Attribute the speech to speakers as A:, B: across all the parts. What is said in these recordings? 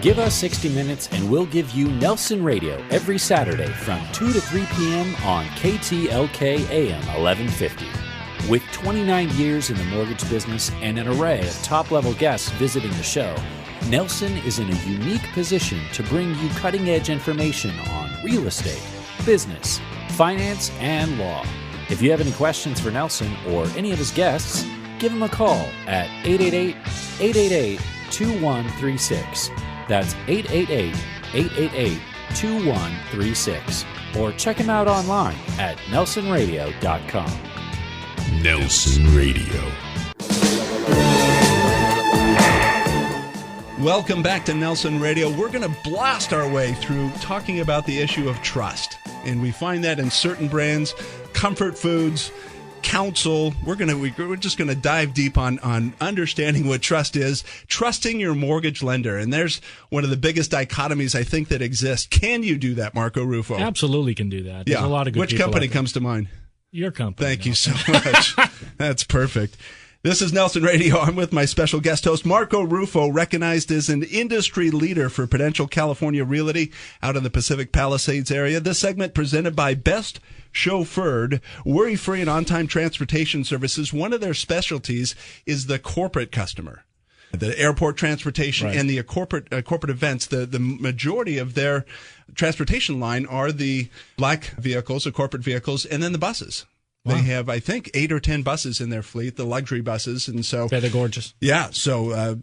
A: Give us 60 minutes and we'll give you Nelson Radio every Saturday from 2 to 3 p.m. on KTLK AM 1150. With 29 years in the mortgage business and an array of top-level guests visiting the show, Nelson is in a unique position to bring you cutting-edge information on real estate, business, finance, and law. If you have any questions for Nelson or any of his guests, give him a call at 888-888-2136. That's 888-888-2136. Or check him out online at nelsonradio.com.
B: Nelson Radio. Welcome back to Nelson Radio. We're going to blast our way through talking about the issue of trust. And we find that in certain brands, comfort foods, counsel. We're just going to dive deep on understanding what trust is, trusting your mortgage lender. And there's one of the biggest dichotomies I think that exists. Can you do that, Marco Ruffo?
C: Absolutely can do that. There's a lot of good
B: Which
C: people
B: company
C: out there.
B: comes to mind?
C: Your company.
B: Thank you so much. That's perfect. This is Nelson Radio. I'm with my special guest host, Marco Ruffo, recognized as an industry leader for Prudential California Realty out in the Pacific Palisades area. This segment presented by Best Chauffeured, worry-free and on-time transportation services. One of their specialties is the corporate customer. The airport transportation and the corporate events, the majority of their transportation line are the black vehicles, the corporate vehicles, and then the buses. Wow. They have, I think, 8 or 10 buses in their fleet, the luxury buses. And so
C: they're gorgeous.
B: Yeah. So,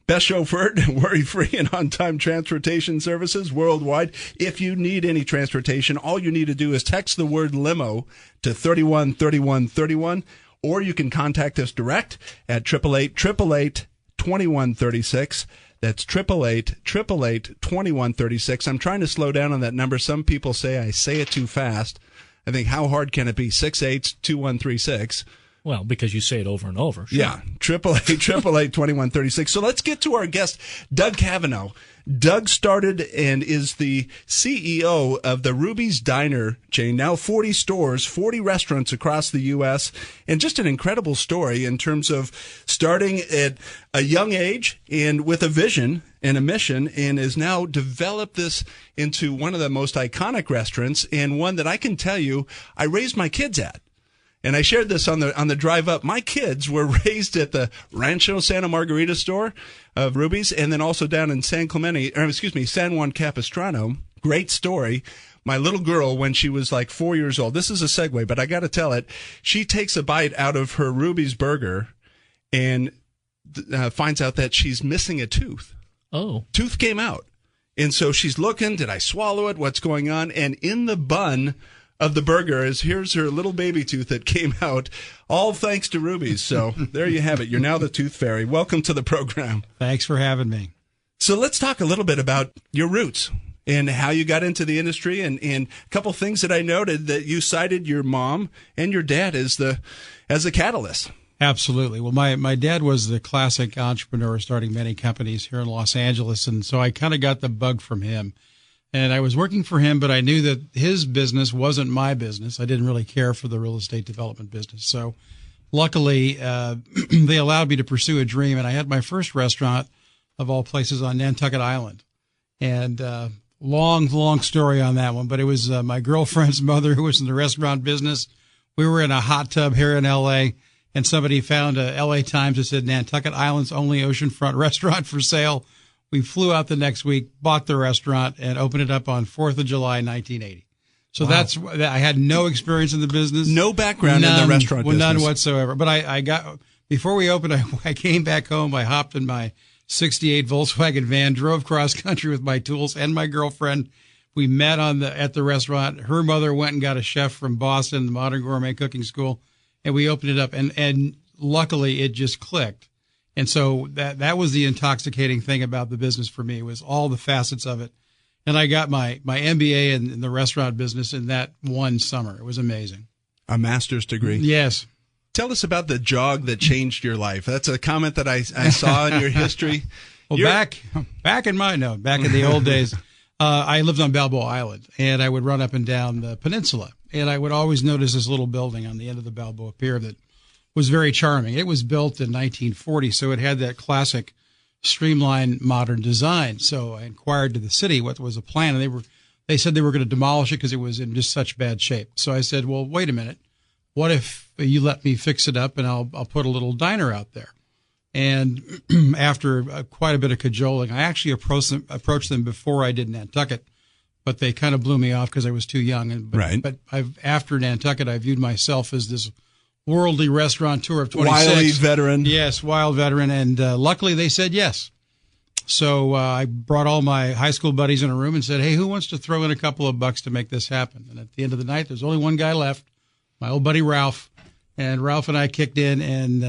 B: Best Chauffeured, worry-free and on-time transportation services worldwide. If you need any transportation, all you need to do is text the word limo to 313131, or you can contact us direct at 888-888-2136. That's 888-888-2136. I'm trying to slow down on that number. Some people say I say it too fast. I think, how hard can it be? 688-2136.
C: Well, because you say it over and over. Sure.
B: Yeah, 888-888-2136. So let's get to our guest, Doug Cavanaugh. Doug started and is the CEO of the Ruby's Diner chain, now 40 stores, 40 restaurants across the U.S., and just an incredible story in terms of starting at a young age and with a vision and a mission, and has now developed this into one of the most iconic restaurants, and one that I can tell you I raised my kids at. And I shared this on the drive up. My kids were raised at the Rancho Santa Margarita store of Ruby's, and then also down in San Juan Capistrano. Great story. My little girl, when she was like 4 years old, this is a segue, but I got to tell it, she takes a bite out of her Ruby's burger and finds out that she's missing a tooth.
C: Oh.
B: Tooth came out. And so she's looking, did I swallow it? What's going on? And in the bun of the burger here's her little baby tooth that came out, all thanks to Ruby's. So there you have it. You're now the Tooth Fairy. Welcome to the program.
D: Thanks for having me.
B: So let's talk a little bit about your roots and how you got into the industry, and a couple things that I noted that you cited your mom and your dad as a catalyst.
D: Absolutely. Well, my dad was the classic entrepreneur, starting many companies here in Los Angeles, and so I kind of got the bug from him. And I was working for him, but I knew that his business wasn't my business. I didn't really care for the real estate development business. So luckily, they allowed me to pursue a dream. And I had my first restaurant, of all places, on Nantucket Island. And long story on that one. But it was my girlfriend's mother who was in the restaurant business. We were in a hot tub here in L.A., and somebody found a L.A. Times that said Nantucket Island's only oceanfront restaurant for sale. We flew out the next week, bought the restaurant, and opened it up on 4th of July, 1980. So wow. I had no experience in the business.
B: No background in the restaurant business.
D: None whatsoever. But before we opened, I came back home. I hopped in my 68 Volkswagen van, drove cross country with my tools and my girlfriend. We met at the restaurant. Her mother went and got a chef from Boston, the Modern Gourmet Cooking School, and we opened it up. And luckily, it just clicked. And so that was the intoxicating thing about the business for me, was all the facets of it. And I got my MBA in the restaurant business in that one summer. It was amazing.
B: A master's degree.
D: Yes.
B: Tell us about the jog that changed your life. That's a comment that I saw in your history.
D: Well, back in the old days, I lived on Balboa Island, and I would run up and down the peninsula. And I would always notice this little building on the end of the Balboa Pier that was very charming. It was built in 1940, so it had that classic streamline modern design. So I inquired to the city what was the plan, and they said they were going to demolish it because it was in just such bad shape. So I said, well, wait a minute. What if you let me fix it up and I'll put a little diner out there? And after quite a bit of cajoling, I actually approached them before I did Nantucket, but they kind of blew me off because I was too young. But after Nantucket, I viewed myself as this worldly restaurateur of 26.
B: Wily veteran.
D: Yes, wild veteran. And luckily they said yes. So I brought all my high school buddies in a room and said, hey, who wants to throw in a couple of bucks to make this happen? And at the end of the night, there's only one guy left, my old buddy Ralph. And Ralph and I kicked in and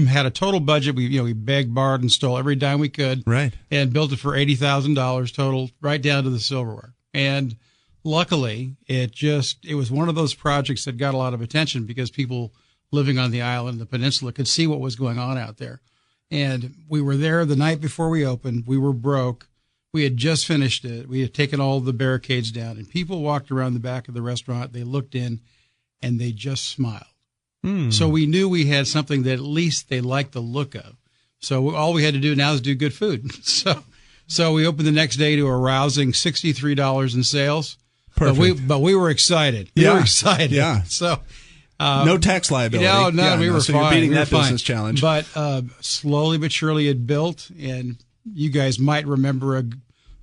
D: had a total budget. We begged, borrowed, and stole every dime we could.
B: Right.
D: And built it for $80,000 total, right down to the silverware. And luckily, it was one of those projects that got a lot of attention because people living on the island, the peninsula, could see what was going on out there. And we were there the night before we opened. We were broke. We had just finished it. We had taken all the barricades down, and people walked around the back of the restaurant. They looked in, and they just smiled. So we knew we had something that at least they liked the look of. So all we had to do now is do good food. So we opened the next day to a rousing $63 in sales.
B: Perfect.
D: But we were excited. We were excited.
B: Yeah.
D: So
B: no tax liability.
D: No, we were
B: so
D: fine.
B: You're beating
D: we
B: that
D: were
B: business challenge.
D: But slowly but surely it built, and you guys might remember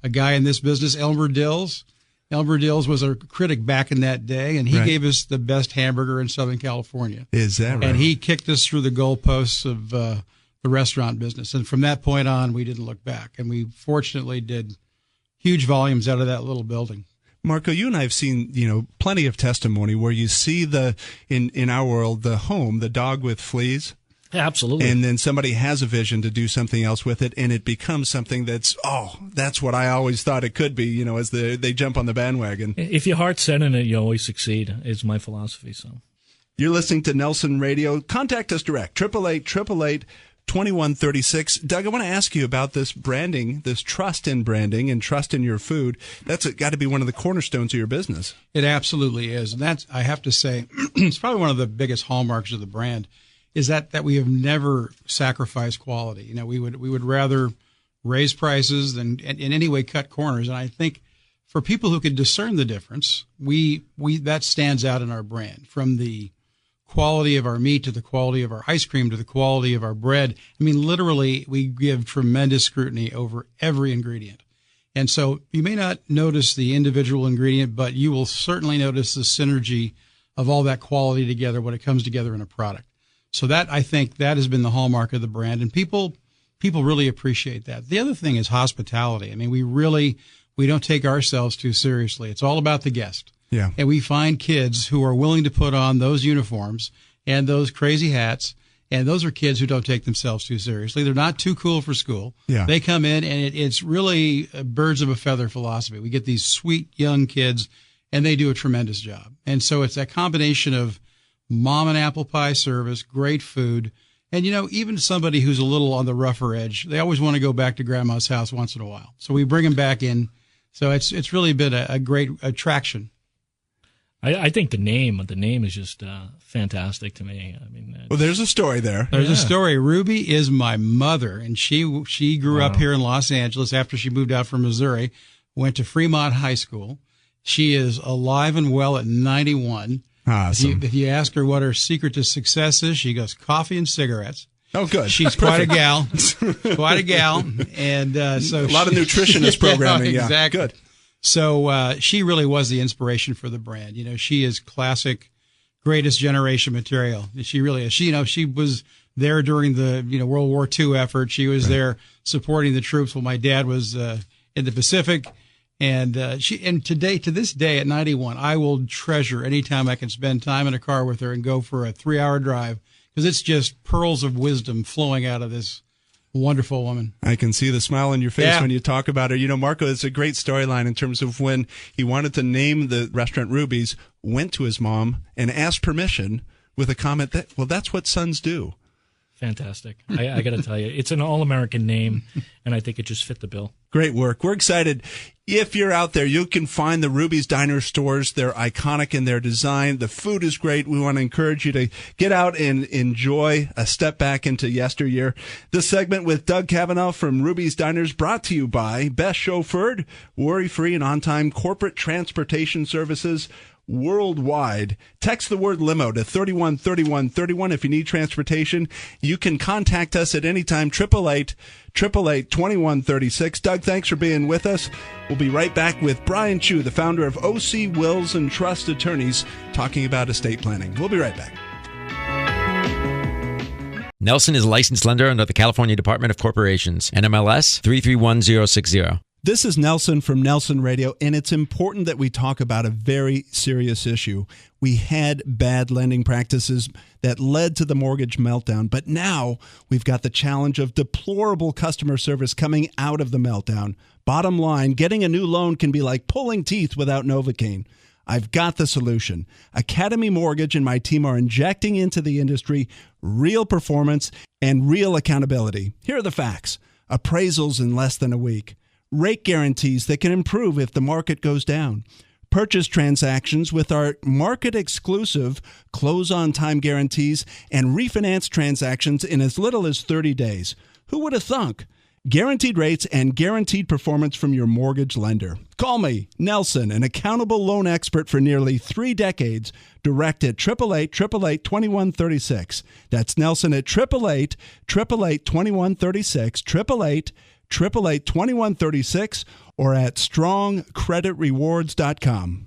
D: a guy in this business, Elmer Dills. Elmer Dills was a critic back in that day, and he gave us the best hamburger in Southern California.
B: Is that right?
D: And he kicked us through the goalposts of the restaurant business. And from that point on, we didn't look back. And we fortunately did huge volumes out of that little building.
B: Marco, you and I have seen, plenty of testimony where you see in our world, the home, the dog with fleas.
C: Yeah, absolutely.
B: And then somebody has a vision to do something else with it, and it becomes something that's what I always thought it could be, as they jump on the bandwagon.
C: If your heart's set in it, you always succeed, is my philosophy. So,
B: you're listening to Nelson Radio. Contact us direct, 888-888-2136. Doug, I want to ask you about this branding, this trust in branding and trust in your food. That's got to be one of the cornerstones of your business.
D: It absolutely is. And that's, I have to say, it's probably one of the biggest hallmarks of the brand. Is that we have never sacrificed quality. We would rather raise prices than in any way cut corners. And I think for people who can discern the difference, we that stands out in our brand, from the quality of our meat to the quality of our ice cream to the quality of our bread. I mean, literally, we give tremendous scrutiny over every ingredient. And so you may not notice the individual ingredient, but you will certainly notice the synergy of all that quality together when it comes together in a product. So I think that has been the hallmark of the brand, and people really appreciate that. The other thing is hospitality. I mean, we don't take ourselves too seriously. It's all about the guest.
B: Yeah.
D: And we find kids who are willing to put on those uniforms and those crazy hats, and those are kids who don't take themselves too seriously. They're not too cool for school.
B: Yeah.
D: They come in, and it's really a birds of a feather philosophy. We get these sweet young kids, and they do a tremendous job. And so it's that combination of mom and apple pie service, great food. And, even somebody who's a little on the rougher edge, they always want to go back to grandma's house once in a while. So we bring them back in. So it's really been a great attraction.
C: I think the name is just fantastic to me. I mean,
B: well, there's a story there.
D: There's a story. Ruby is my mother, and she grew up here in Los Angeles after she moved out from Missouri, went to Fremont High School. She is alive and well at 91.
B: Awesome.
D: If you ask her what her secret to success is, she goes, coffee and cigarettes.
B: Oh, good.
D: She's quite a gal. And so
B: a lot of nutritionist programming. Yeah,
D: exactly.
B: Good.
D: So she really was the inspiration for the brand. She is classic, greatest generation material. She really is. She was there during the World War II effort. She was there supporting the troops while my dad was in the Pacific. And to this day at 91, I will treasure any time I can spend time in a car with her and go for a 3-hour drive, because it's just pearls of wisdom flowing out of this wonderful woman.
B: I can see the smile on your face when you talk about her. Marco, it's a great storyline in terms of when he wanted to name the restaurant Ruby's, went to his mom and asked permission with a comment that, well, that's what sons do.
C: fantastic. I got to tell you, it's an all-American name, and I think it just fit the bill.
B: Great work. We're excited. If you're out there, you can find the Ruby's Diner stores. They're iconic in their design. The food is great. We want to encourage you to get out and enjoy a step back into yesteryear. This segment with Doug Cavanaugh from Ruby's Diners brought to you by Best Chauffeured, worry-free and on-time corporate transportation services worldwide. Text the word limo to 313131 if you need transportation. You can contact us at any time, 888-888-2136. Doug, thanks for being with us. We'll be right back with Brian Chu, the founder of OC Wills and Trust Attorneys, talking about estate planning. We'll be right back.
E: Nelson is a licensed lender under the California Department of Corporations, NMLS 331060.
B: This is Nelson from Nelson Radio, and it's important that we talk about a very serious issue. We had bad lending practices that led to the mortgage meltdown, but now we've got the challenge of deplorable customer service coming out of the meltdown. Bottom line, getting a new loan can be like pulling teeth without Novocaine. I've got the solution. Academy Mortgage and my team are injecting into the industry real performance and real accountability. Here are the facts. Appraisals in less than a week. Rate guarantees that can improve if the market goes down. Purchase transactions with our market-exclusive close-on-time guarantees and refinance transactions in as little as 30 days. Who would have thunk? Guaranteed rates and guaranteed performance from your mortgage lender. Call me, Nelson, an accountable loan expert for nearly 3 decades, direct at 888-888-2136. That's Nelson at 888-888-2136, 888-888-2136, or at strongcreditrewards.com.